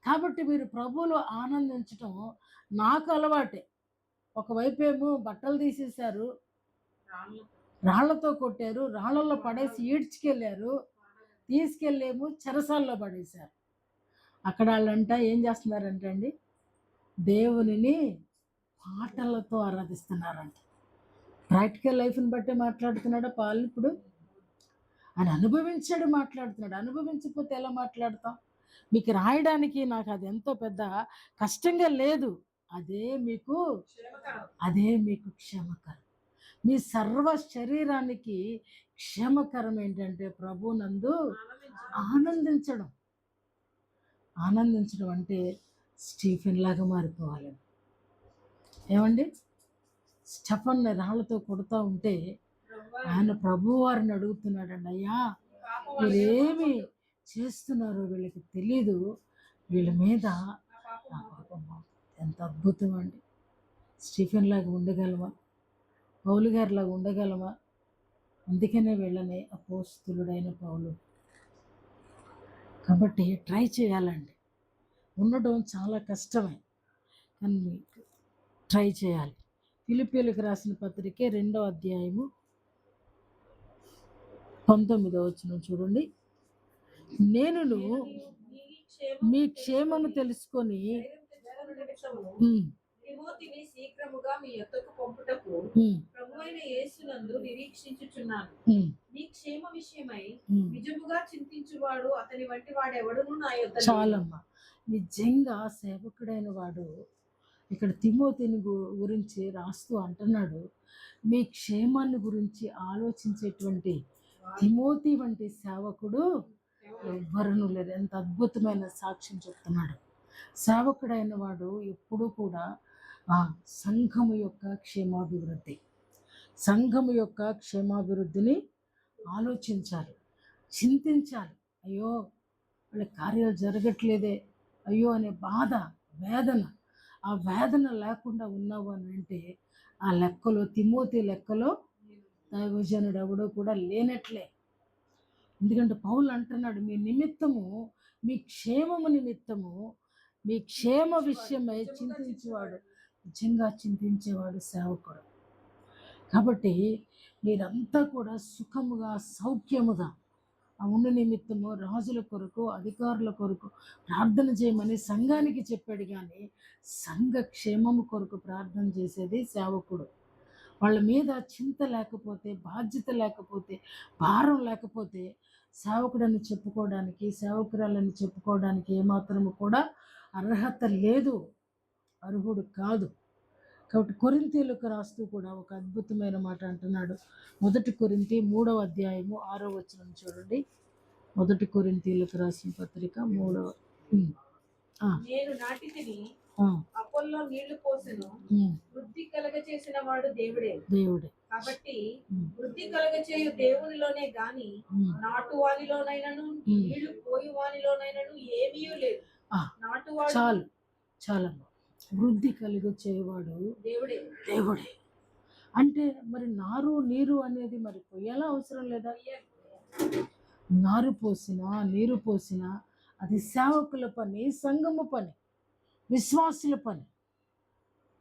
కాబట్టి మీరు ప్రభువులో ఆనందించటం నాకు అలవాటే. ఒకవైపు ఏమో బట్టలు తీసేశారు, రాళ్లతో కొట్టారు, రాళ్లలో పడేసి ఈడ్చుకెళ్ళారు, తీసుకెళ్ళేమో చెరసాల్లో పడేశారు. అక్కడ వాళ్ళంట ఏం చేస్తున్నారంటే అండి, దేవునిని పాటలతో ఆరాధిస్తున్నారంట. ప్రాక్టికల్ లైఫ్ని బట్టి మాట్లాడుతున్నాడా పాలు? ఇప్పుడు ఆయన అనుభవించాడు మాట్లాడుతున్నాడు. అనుభవించకపోతే ఎలా మాట్లాడతాం? మీకు రాయడానికి నాకు అది ఎంతో పెద్ద కష్టంగా లేదు. అదే మీకు క్షేమకరం. మీ సర్వ శరీరానికి క్షేమకరం ఏంటంటే ప్రభునందు ఆనందించడం. అంటే స్టీఫెన్ లాగా మారిపోవాలి. ఏమండి, స్టెఫన్ని రాళ్లతో కొడుతూ ఉంటే ఆయన ప్రభువారిని అడుగుతున్నాడండి, అయ్యా వీళ్ళేమి చేస్తున్నారో వీళ్ళకి తెలీదు, వీళ్ళ మీద ఎంత అద్భుతం అండి. స్టీఫెన్ లాగా ఉండగలమా? పౌలు గారిలాగా ఉండగలమా? అందుకనే వీళ్ళని అపోస్తులుడైన పౌలు. కాబట్టి ట్రై చేయాలండి. ఉండడం చాలా కష్టమే, కానీ ట్రై చేయాలి. ఫిలిప్పీయులకు రాసిన పత్రికే 2వ అధ్యాయము 19వ వచనం చూడండి. నేనును మీ క్షేమము తెలుసుకొని ఉమ్, తిమోతిని శీఘ్రముగా మీ యొద్దకు పంపుటకు ఉమ్, ప్రభువైన యేసునందు నిరీక్షించుచున్నాను. ఉమ్, నీ క్షేమ విషయమై ఉమ్. నిజముగా చింతించువాడు అతని వంటి వాడెవడును నా యొద్ద లేడు. చాలమ్మా, నిజంగా సేవకుడైన వాడు ఇక్కడ తిమోతిని గురించి రాస్తూ అంటున్నాడు, మీ క్షేమాన్ని గురించి ఆలోచించేటువంటి తిమోతి వంటి సేవకుడు ఎవ్వరూ లేరు. ఎంత అద్భుతమైన సాక్ష్యం చెప్తున్నాడు. సేవకుడైన వాడు ఎప్పుడూ కూడా ఆ సంఘము యొక్క క్షేమాభివృద్ధి, సంఘము యొక్క క్షేమాభివృద్ధిని ఆలోచించాలి, చింతించాలి. అయ్యో వాళ్ళ కార్యాలు జరగట్లేదే, అయ్యో అనే బాధ, వేదన. ఆ వేదన లేకుండా ఉన్నావు అని అంటే ఆ లెక్కలో, తిమోతి లెక్కలో దైవజనుడు ఎవడో కూడా లేనట్లే. ఎందుకంటే పౌలు అంటున్నాడు, మీ నిమిత్తము, మీ క్షేమము నిమిత్తము, మీ క్షేమ విషయమై చింతించేవాడు, నిజంగా చింతించేవాడు సేవకుడు. కాబట్టి మీరంతా కూడా సుఖముగా, సౌఖ్యముగా ఆ ఉన్న నిమిత్తము రాజుల కొరకు, అధికారుల కొరకు ప్రార్థన చేయమని సంఘానికి చెప్పాడు. కానీ సంఘ క్షేమము కొరకు ప్రార్థన చేసేది సేవకుడు. వాళ్ళ మీద చింత లేకపోతే, బాధ్యత లేకపోతే, భారం లేకపోతే సేవకుడని చెప్పుకోవడానికి, సేవకురాలని చెప్పుకోవడానికి ఏమాత్రము కూడా అర్హత లేదు, అర్హుడు కాదు. కాబట్టి కొరింథీయులకు రాస్తూ కూడా ఒక అద్భుతమైన మాట అంటున్నాడు. 1 కొరింథీ 3వ అధ్యాయము 6వ వచనం చూడండి. 1 కొరింథీయులకు రాసిన పత్రిక 3వ. నేను నాటితిని, ఆ, అపోల్లో నీళ్లు పోసెను, ఉమ్, వృద్ధి కలగచేసిన వాడు దేవుడే. దేవుడే. కాబట్టి ఉమ్, వృద్ధి కలగచేయు దేవునిలోనే గాని ఉమ్, నాటు వానిలోనైనను నీళ్లు పోయి వానిలోనైనను ఏమీ లేదు. ఆ, నాటువాడు చాలు చాలమ్మా. వృద్ధి కలిగొచ్చేవాడు దేవుడే. దేవుడే. అంటే మరి నారు నీరు అనేది మరి పొయ్యాలా, అవసరం లేదా? నారు పోసినా, నీరు పోసినా అది సేవకుల పని, సంఘము పని, విశ్వాసుల పని.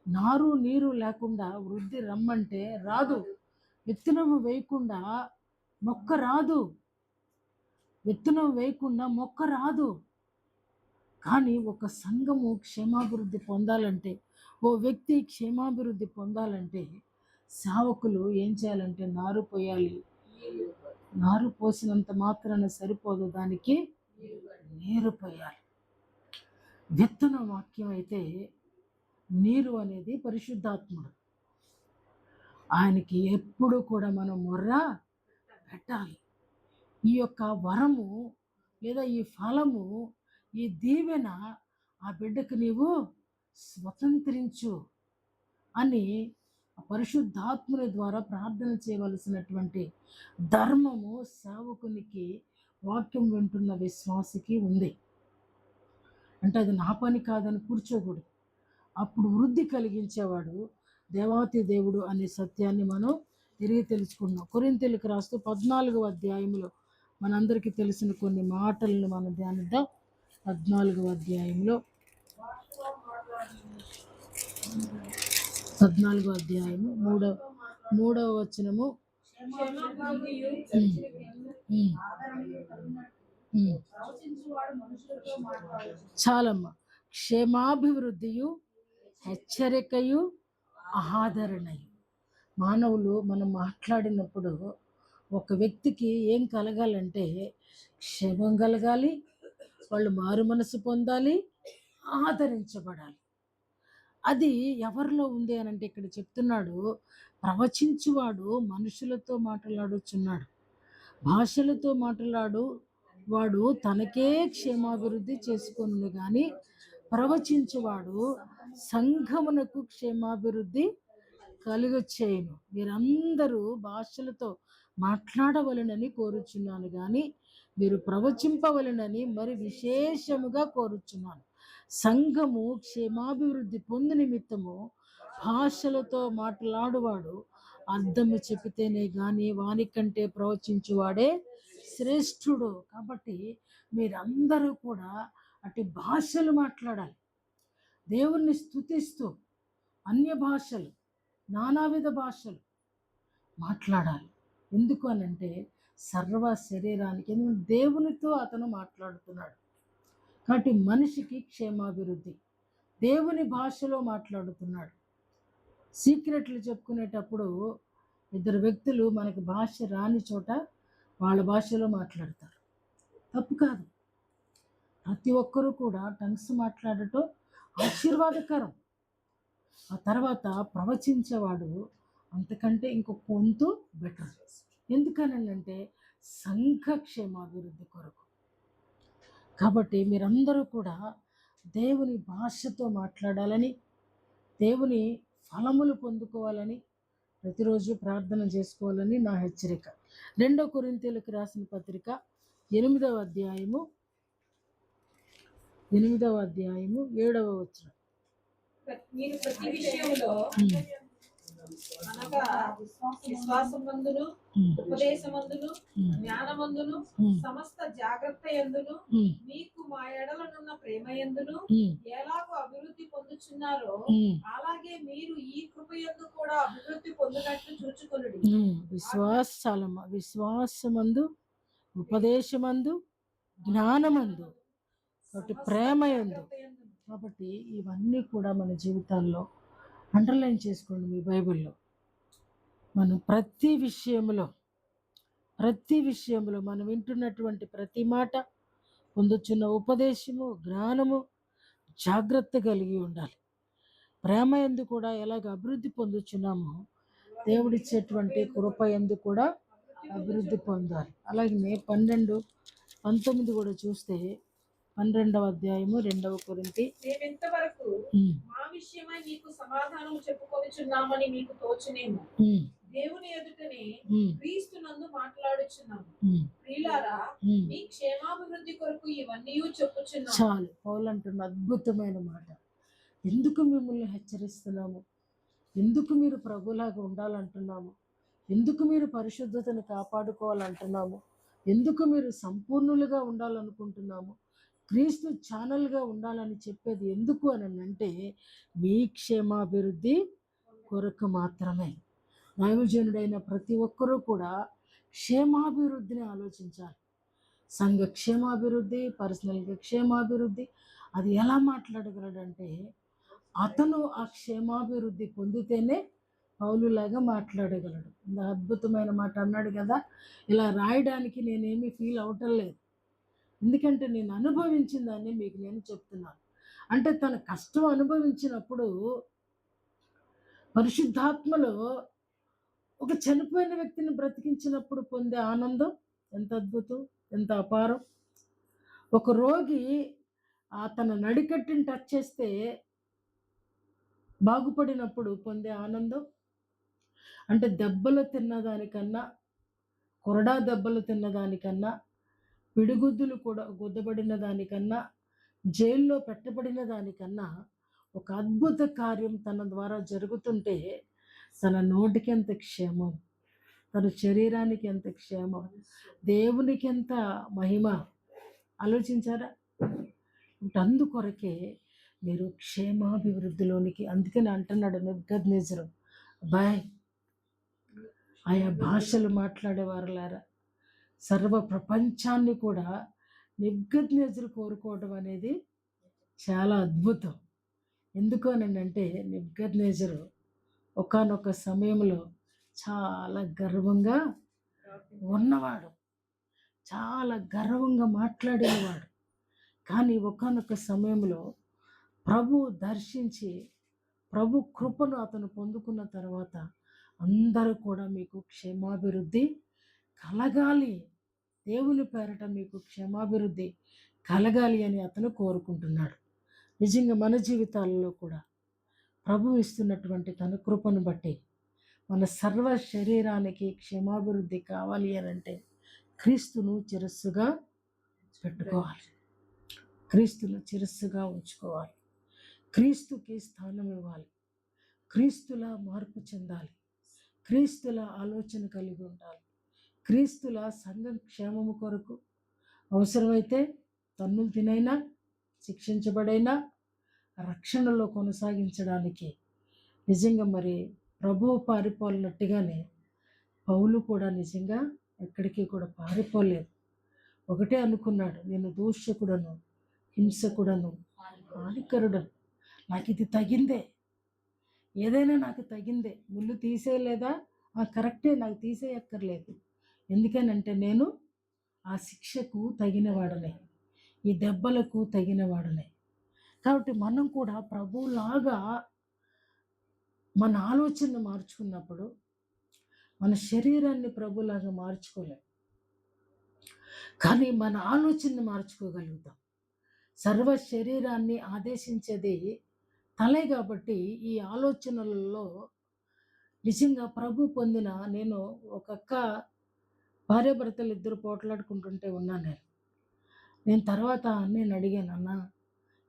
నారు నీరు లేకుండా వృద్ధి రమ్మంటే రాదు. విత్తనము వేయకుండా మొక్క రాదు, విత్తనం వేయకుండా మొక్క రాదు. కానీ ఒక సంఘము క్షేమాభివృద్ధి పొందాలంటే, ఓ వ్యక్తి క్షేమాభివృద్ధి పొందాలంటే సేవకులు ఏం చేయాలంటే నారు పోయాలి. నారు పోసినంత మాత్రాన సరిపోదు, దానికి నీరు పోయాలి. విత్తన వాక్యం అయితే నీరు అనేది పరిశుద్ధాత్ముడు. ఆయనకి ఎప్పుడు కూడా మనం మొర్ర పెట్టాలి. ఈ యొక్క వరము లేదా ఈ ఫలము, ఈ దీవెన ఆ బిడ్డకు నీవు స్వతంత్రించు అని పరిశుద్ధాత్ముని ద్వారా ప్రార్థన చేయవలసినటువంటి ధర్మము సేవకునికి, వాక్యం వింటున్న విశ్వాసికి ఉంది. అంటే అది నా పని కాదని కూర్చోకూడదు. అప్పుడు వృద్ధి కలిగించేవాడు దేవాతి దేవుడు అనే సత్యాన్ని మనం తిరిగి తెలుసుకున్నాం. కొరింథీయులకు రాస్తూ 14వ అధ్యాయంలో మనందరికీ తెలిసిన కొన్ని మాటలను మనం ధ్యానిద్దాం. 14వ అధ్యాయంలో 14వ అధ్యాయము 3వ వచనము. క్షమాభివృద్ధియు ప్రవచించువాడు మనుషులతో మాట్లాడు. చాలమ్మా. క్షేమాభివృద్ధియు, హెచ్చరికయు, ఆదరణయు. మానవులు మనం మాట్లాడినప్పుడు ఒక వ్యక్తికి ఏం కలగాలంటే క్షేమం కలగాలి, వాళ్ళు మారు మనసు పొందాలి, ఆదరించబడాలి. అది ఎవరిలో ఉంది అని అంటే ఇక్కడ చెప్తున్నాడు, ప్రవచించువాడు మనుషులతో మాట్లాడుచున్నాడు, భాషలతో మాట్లాడు వాడు తనకే క్షేమాభివృద్ధి చేసుకొను, కానీ ప్రవచించువాడు సంఘమునకు క్షేమాభివృద్ధి కలుగచేయును. మీరందరూ భాషలతో మాట్లాడవలెనని కోరుచున్నాను, కానీ మీరు ప్రవచింపవలెనని మరి విశేషముగా కోరుచున్నాను. సంఘము క్షేమాభివృద్ధి పొందు నిమిత్తము భాషలతో మాట్లాడువాడు అర్థము చెప్పితేనే కానీ వానికంటే ప్రవచించువాడే శ్రేష్ఠుడు. కాబట్టి మీరందరూ కూడా అటు భాషలు మాట్లాడాలి, దేవుణ్ణి స్తుతిస్తూ అన్య భాషలు, నానావిధ భాషలు మాట్లాడాలి. ఎందుకు అనంటే సర్వ శరీరానికి, ఎందుకంటే దేవునితో అతను మాట్లాడుతున్నాడు. కాబట్టి మనిషికి క్షేమాభివృద్ధి, దేవుని భాషలో మాట్లాడుతున్నాడు. సీక్రెట్లు చెప్పుకునేటప్పుడు ఇద్దరు వ్యక్తులు మనకి భాష రాని చోట వాళ్ళ భాషలో మాట్లాడతారు, తప్పు కాదు. ప్రతి ఒక్కరూ కూడా టంగ్స్ మాట్లాడటం ఆశీర్వాదకరం. ఆ తర్వాత ప్రవచించేవాడు అంతకంటే ఇంకొక వంతు బెటర్. ఎందుకనంటే సంఘ క్షేమాభివృద్ధి కొరకు. కాబట్టి మీరందరూ కూడా దేవుని భాషతో మాట్లాడాలని, దేవుని ఫలములు పొందుకోవాలని ప్రతిరోజు ప్రార్థన చేసుకోవాలని నా హెచ్చరిక. 2 కొరింథీయులకు రాసిన పత్రిక 8వ అధ్యాయము 7వ వచనం. మీరు ప్రతి విషయంలో అనగా విశ్వాసమందును, ఉపదేశమందును, జ్ఞానమందును, సమస్త జాగ్రత్త యందును, మీకు మా ఎడలనున్న ప్రేమ యందును ఎలాగో అభివృద్ధి పొందుచున్నారో అలాగే మీరు ఈ కృపయందు కూడా అభివృద్ధి పొందినట్లు చూచుకొనుడి. విశ్వాసమందు, ఉపదేశమందు, జ్ఞానమందు, కాబట్టి ప్రేమ యందు. కాబట్టి ఇవన్నీ కూడా మన జీవితాల్లో అండర్లైన్ చేసుకోండి మీ బైబిల్లో. మనం ప్రతి విషయంలో మనం వింటున్నటువంటి ప్రతి మాట, పొందుచున్న ఉపదేశము, జ్ఞానము జాగ్రత్త కలిగి ఉండాలి. ప్రేమ యందు కూడా ఎలాగ అభివృద్ధి పొందుచున్నామో దేవుడిచ్చేటువంటి కృప యందు కూడా అభివృద్ధి పొందాలి. అలాగే 12:19 కూడా చూస్తే 12వ అధ్యాయము 2వ కొరింథీ. మేమింతవరకు మా విషయమై మీకు సమాధానం చెప్పుకొనిచున్నామని మీకు తోచునేమో, దేవుని ఎదుటనే క్రీస్తునందు మాట్లాడుచున్నాము. ప్రియులారా, మీ క్షేమాభివృద్ధి కొరకు ఇవన్నీ చెప్పుచున్నాము. చాలు. పౌలు అంటున్న అద్భుతమైన మాట. ఎందుకు మిమ్మల్ని హెచ్చరిస్తున్నాము? ఎందుకు మీరు ప్రభులాగా ఉండాలంటున్నాము? ఎందుకు మీరు పరిశుద్ధతను కాపాడుకోవాలంటున్నాము? ఎందుకు మీరు సంపూర్ణులుగా ఉండాలనుకుంటున్నాము? క్రీస్తు ఛానల్గా ఉండాలని చెప్పేది ఎందుకు అని అంటే మీ క్షేమాభివృద్ధి కొరకు మాత్రమే. దైవజనుడైన ప్రతి ఒక్కరూ కూడా క్షేమాభివృద్ధిని ఆలోచించాలి. సంఘ క్షేమాభివృద్ధి, పర్సనల్గా క్షేమాభివృద్ధి. అది ఎలా మాట్లాడగలడంటే అతను ఆ క్షేమాభివృద్ధి పొందితేనే పౌలులాగా మాట్లాడగలడు. ఇంత అద్భుతమైన మాట అన్నాడు కదా, ఇలా రాయడానికి నేనేమీ ఫీల్ అవటం లేదు, ఎందుకంటే నేను అనుభవించిన దాన్ని మీకు నేను చెప్తున్నాను. అంటే తన కష్టం అనుభవించినప్పుడు పరిశుద్ధాత్మలో ఒక చనిపోయిన వ్యక్తిని బ్రతికించినప్పుడు పొందే ఆనందం ఎంత అద్భుతం, ఎంత అపారం. ఒక రోగి తన నడికట్టుని టచ్ చేస్తే బాగుపడినప్పుడు పొందే ఆనందం, అంటే దెబ్బలు తిన్నదానికన్నా, కొరడా దెబ్బలు తిన్నదానికన్నా, పిడిగుద్దులు కూడా గుద్దబడిన దానికన్నా, జైల్లో పెట్టబడిన దానికన్నా ఒక అద్భుత కార్యం తన ద్వారా జరుగుతుంటే తన నోటికి ఎంత క్షేమం, తన శరీరానికి ఎంత క్షేమం, దేవునికి ఎంత మహిమ. ఆలోచించారా? అందుకొరకే మీరు క్షేమాభివృద్ధిలోనికి, అందుకని అంటున్నాడు నెబుకద్నెజరు, బాయ్ ఆయా భాషలు మాట్లాడేవారులారా, సర్వ ప్రపంచాన్ని కూడా నెబుకద్నెజరు కోరుకోవడం అనేది చాలా అద్భుతం. ఎందుకు అని అంటే నెబుకద్నెజరు ఒకానొక సమయంలో చాలా గర్వంగా ఉన్నవాడు, చాలా గర్వంగా మాట్లాడేవాడు. కానీ ఒకానొక సమయంలో ప్రభు దర్శించి ప్రభు కృపను అతను పొందుకున్న తర్వాత అందరూ కూడా మీకు క్షేమాభివృద్ధి కలగాలి, దేవుని పేరట మీకు క్షేమాభివృద్ధి కలగాలి అని అతను కోరుకుంటున్నాడు. నిజంగా మన జీవితాలలో కూడా ప్రభు ఇస్తున్నటువంటి తన కృపను బట్టి మన సర్వ శరీరానికి క్షేమాభివృద్ధి కావాలి అని అంటే క్రీస్తును చిరస్సుగా పెట్టుకోవాలి, క్రీస్తును చిరస్సుగా ఉంచుకోవాలి, క్రీస్తుకి స్థానం ఇవ్వాలి, క్రీస్తులా మార్పు చెందాలి, క్రీస్తుల ఆలోచన కలిగి ఉండాలి, క్రీస్తుల సంఘం క్షేమము కొరకు అవసరమైతే తన్నులు తినైనా శిక్షించబడైనా రక్షణలో కొనసాగించడానికి నిజంగా మరి ప్రభువు పారిపోలినట్టుగానే పౌలు కూడా నిజంగా ఎక్కడికి కూడా పారిపోలేదు. ఒకటే అనుకున్నాడు, నేను దూషకుడను, హింసకుడను, హానికరుడను, నాకు ఇది తగిందే, ఏదైనా నాకు తగిందే, ముళ్ళు తీసేయలేదా, కరెక్టే, నాకు తీసేయక్కర్లేదు, ఎందుకనంటే నేను ఆ శిక్షకు తగినవాడనే, ఈ దెబ్బలకు తగినవాడనే. కాబట్టి మనం కూడా ప్రభువులాగా మన ఆలోచనను మార్చుకున్నప్పుడు మన శరీరాన్ని ప్రభులాగా మార్చుకోలేం, కానీ మన ఆలోచనని మార్చుకోగలుగుతాం. సర్వ శరీరాన్ని ఆదేశించేది తలే కాబట్టి ఈ ఆలోచనలలో నిజంగా ప్రభు పొందిన నేను ఒక అక్క భార్యాభర్తలు ఇద్దరు పోట్లాడుకుంటుంటే ఉన్నాను. నేను తర్వాత నేను అడిగాను, అన్న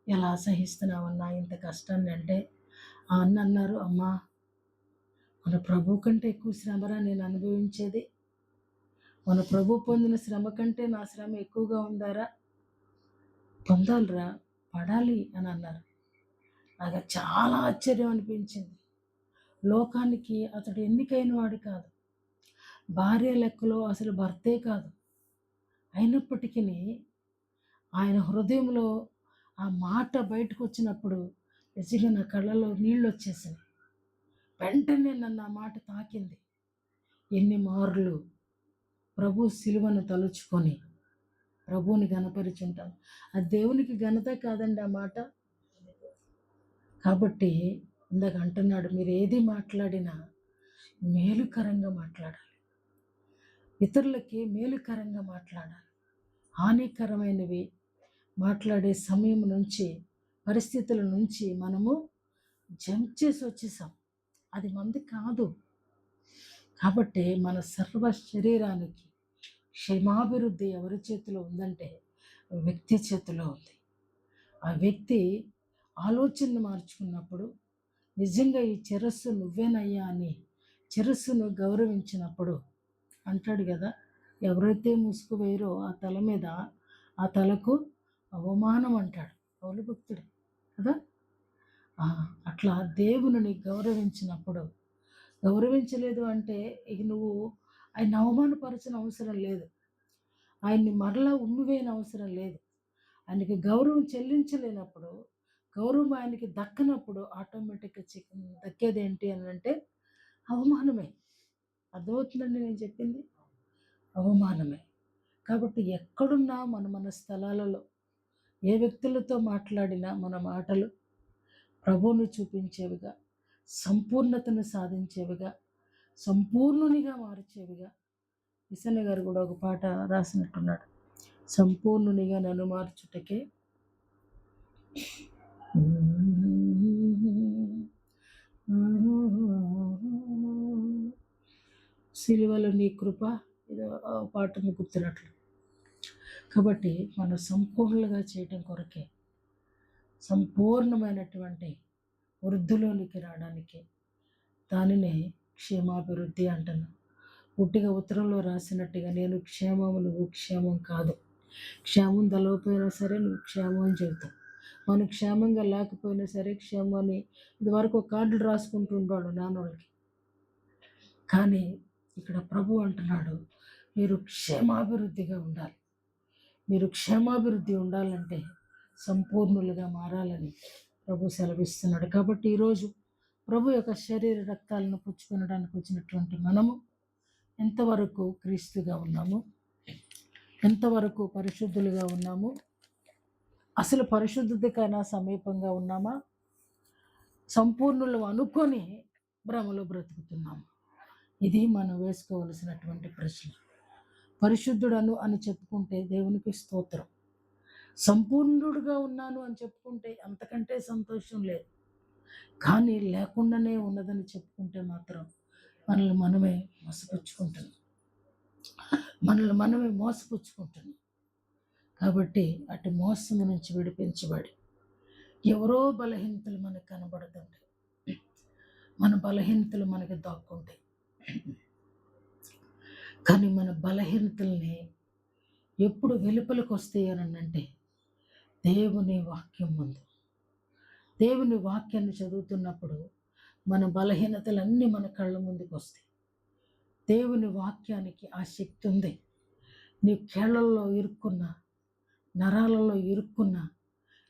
ఎలా సహిస్తున్నావన్నా ఇంత కష్టాన్ని అంటే, ఆ అన్న అన్నారు, అమ్మా మన ప్రభు కంటే ఎక్కువ శ్రమరా నేను అనుభవించేది, మన ప్రభు పొందిన శ్రమ కంటే నా శ్రమ ఎక్కువగా ఉందారా, పొందాలిరా, పడాలి అని అన్నారు. నాకు చాలా ఆశ్చర్యం అనిపించింది. లోకానికి అతడు ఎన్నికైన వాడు కాదు, భార్య లెక్కలో అసలు భర్తే కాదు. అయినప్పటికీ ఆయన హృదయంలో ఆ మాట బయటకు వచ్చినప్పుడు నిజంగా నా కళ్ళలో నీళ్ళు వచ్చేసాయి. వెంటనే నన్ను ఆ మాట తాకింది. ఎన్ని మార్లు ప్రభు సిలువను తలుచుకొని ప్రభువుని ఘనపరిచుంటాను. అది దేవునికి ఘనత కాదండి ఆ మాట. కాబట్టి ఇందాక అంటున్నాడు, మీరు ఏది మాట్లాడినా మేలుకరంగా మాట్లాడాలి, ఇతరులకి మేలుకరంగా మాట్లాడాలి. హానికరమైనవి మాట్లాడే సమయం నుంచి, పరిస్థితుల నుంచి మనము జంప్ చేసి వచ్చేసాం. అది మంది కాదు. కాబట్టి మన సర్వ శరీరానికి క్షేమాభివృద్ధి ఎవరి చేతిలో ఉందంటే వ్యక్తి చేతిలో ఉంది. ఆ వ్యక్తి ఆలోచనను మార్చుకున్నప్పుడు, నిజంగా ఈ శిరస్సు నువ్వేనయ్యా అని శిరస్సును గౌరవించినప్పుడు అంటాడు కదా, ఎవరైతే ముసుగు వేయరో ఆ తల మీద ఆ తలకు అవమానం అంటాడు పౌలు భక్తుడు కదా. అట్లా దేవుని గౌరవించినప్పుడు, గౌరవించలేదు అంటే ఇక నువ్వు ఆయన అవమానపరచిన అవసరం లేదు, ఆయన్ని మరలా ఉమ్మివేయన అవసరం లేదు. ఆయనకి గౌరవం చెల్లించలేనప్పుడు, గౌరవం ఆయనకి దక్కనప్పుడు ఆటోమేటిక్గా దక్కేది ఏంటి అని అంటే అవమానమే. అర్థమవుతుందండి నేను చెప్పింది? అవమానమే. కాబట్టి ఎక్కడున్నా మన స్థలాలలో ఏ వ్యక్తులతో మాట్లాడినా మన మాటలు ప్రభువును చూపించేవిగా, సంపూర్ణతను సాధించేవిగా, సంపూర్ణునిగా మార్చేవిగా. ఇసన్న గారు కూడా ఒక పాట రాసినట్టున్నాడు, సంపూర్ణునిగా నన్ను మార్చుటకే సిలువలో నీ కృప, ఏదో పాటను గుర్తున్నట్లు. కాబట్టి మనం సంపూర్ణంగా చేయటం కొరకే, సంపూర్ణమైనటువంటి వృద్ధిలోనికి రావడానికి దానినే క్షేమాభివృద్ధి అంటున్నాను. పుట్టిగా ఉత్తరంలో రాసినట్టుగా నేను క్షేమము, నువ్వు క్షేమం కాదు. క్షేమం తెలవకపోయినా సరే నువ్వు క్షేమం అని చెబుతావు, మనం క్షేమంగా లేకపోయినా సరే క్షేమాన్ని ఇదివరకు కార్డులు రాసుకుంటూ ఉంటాడు నాన్నోళ్ళకి. కానీ ఇక్కడ ప్రభు అంటున్నాడు, మీరు క్షేమాభివృద్ధిగా ఉండాలి. మీరు క్షేమాభివృద్ధి ఉండాలంటే సంపూర్ణులుగా మారాలని ప్రభు సెలవిస్తున్నాడు. కాబట్టి ఈరోజు ప్రభు యొక్క శరీర రక్తాలను పుచ్చుకొనడానికి వచ్చినటువంటి మనము ఎంతవరకు క్రీస్తుగా ఉన్నాము, ఎంతవరకు పరిశుద్ధులుగా ఉన్నాము, అసలు పరిశుద్ధతకైనా సమీపంగా ఉన్నామా, సంపూర్ణులు అనుకొని భ్రమలో బ్రతుకుతున్నాము? ఇది మనం వేసుకోవలసినటువంటి ప్రశ్న. పరిశుద్ధుడను అని చెప్పుకుంటే దేవునికి స్తోత్రం, సంపూర్ణుడుగా ఉన్నాను అని చెప్పుకుంటే అంతకంటే సంతోషం లేదు. కానీ లేకుండానే ఉన్నదని చెప్పుకుంటే మాత్రం మనల్ని మనమే మోసపుచ్చుకుంటున్నాం. కాబట్టి అటు మోసము నుంచి విడిపించబడి ఎవరో బలహీనతలు మనకు కనబడుతుంటాయి, మన బలహీనతలు మనకి దాక్కుంటాయి. కానీ మన బలహీనతల్ని ఎప్పుడు వెలుపలకు వస్తాయి అని అంటే దేవుని వాక్యం ముందు. దేవుని వాక్యాన్ని చదువుతున్నప్పుడు మన బలహీనతలన్నీ మన కళ్ళ ముందుకు వస్తాయి. దేవుని వాక్యానికి ఆ శక్తి ఉంది. నీ కేళ్లలో ఇరుక్కున్న, నరాలలో ఇరుక్కున్న,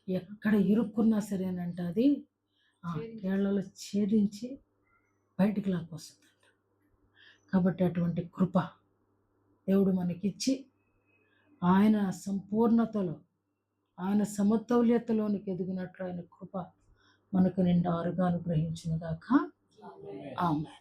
ఎక్కడ ఇరుక్కున్నా సరేనంట అది ఆ కేళ్లలో ఛేదించి బయటికి లాక్కొస్తుందంట. కాబట్టి అటువంటి కృప దేవుడు మనకిచ్చి ఆయన సంపూర్ణతలో, ఆయన సమతౌల్యతలోనికి ఎదిగినట్లు ఆయన కృప మనకు నిండారుగా అనుగ్రహించునుగాక. ఆమేన్.